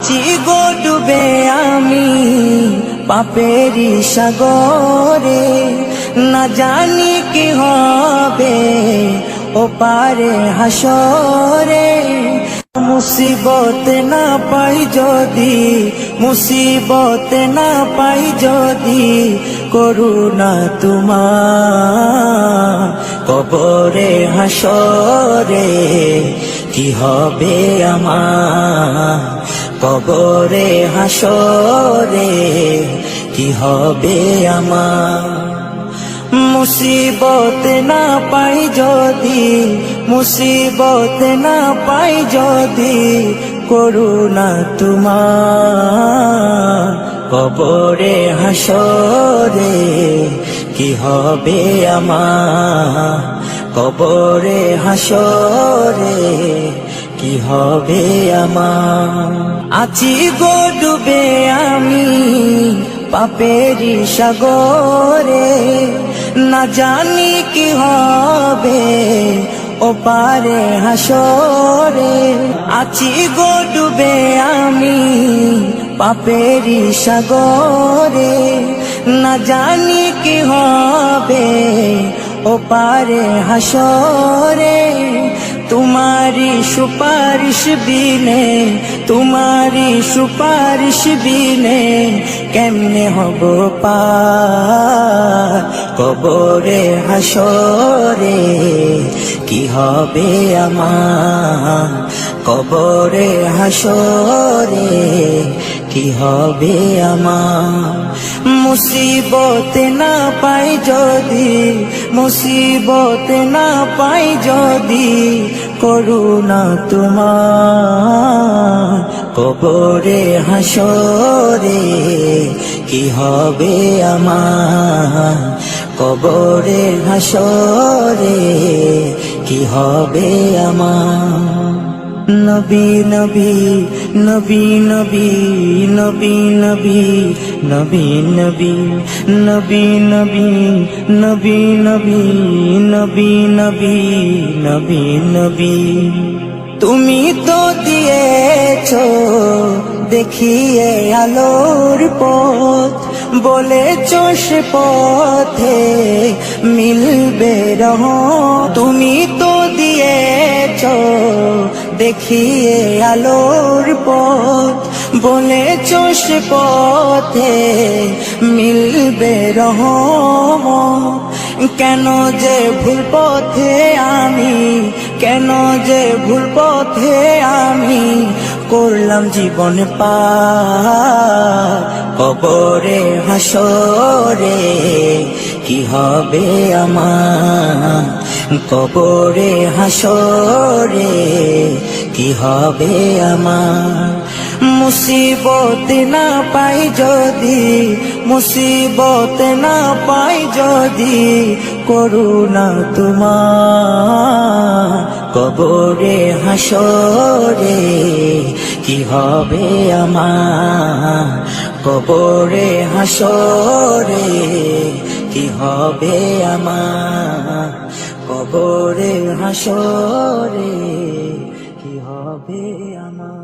চিগো ডুবে আমি পাপেরি সাগরে, না জানি কি হবে ও পারে হাসরে। মুসিবত না পাই যদি, মুসিবত না পাই যদি, করুণা তোমার কবরে হাসরে কি হবে আমার, কবরে হাসরে কি হবে আমার। মুসিবত না পাই যদি, মুসিবত না পাই যদি, করুণা তোমার কবরে হাসরে কি হবে আমার, কবরে হাসরে কি হবে আমার। আছি গো ডুবে আমি পাপেরি সাগরে, না জানি কি হবে ও পারে হাসরে। আছি গো ডুবে আমি পাপেরি সাগরে, না জানি কি হবে ও পারে হাসরে। তোমারি সুপারিশ বিনে, তোমারি সুপারিশ বিনে কেমনে হব পার কবরে হাসরে কি হবে আমার, কবরে হাসরে কি হবে আমার। মুসিবত না পাই যদি, মুসিবত না পাই যদি, করুণা তোমার কবরে হাসরে কি হবে আমার, কবরে হাসরে কি হবে আমার। নবী নবী নবী নবী নবী নবী নবী নবী নবী নবী নবী নবী নবী নবী নবী নবী। তুমি তো দিয়েছো দেখিয়ে আলোর পথ, বলেছো সে পথে মিলবে রহমত। তুমি তো দিয়েছো দেখিয়ে আলোর পথ, বলেছো সে পথে মিলবে রহমত। কেন যে ভুল পথে আমি, কেন যে ভুল পথে আমি করলাম জীবন পার কবরে হাসরে কি হবে আমার, কবরে হাসরে কি হবে আমার। মুসিবত না পাই যদি, মুসিবত না পাই যদি, করুণা তোমার কবরে হাসরে কি হবে আমার, কবরে হাসরে কি হবে আমার, কবরে হাসরে কি হবে আমার।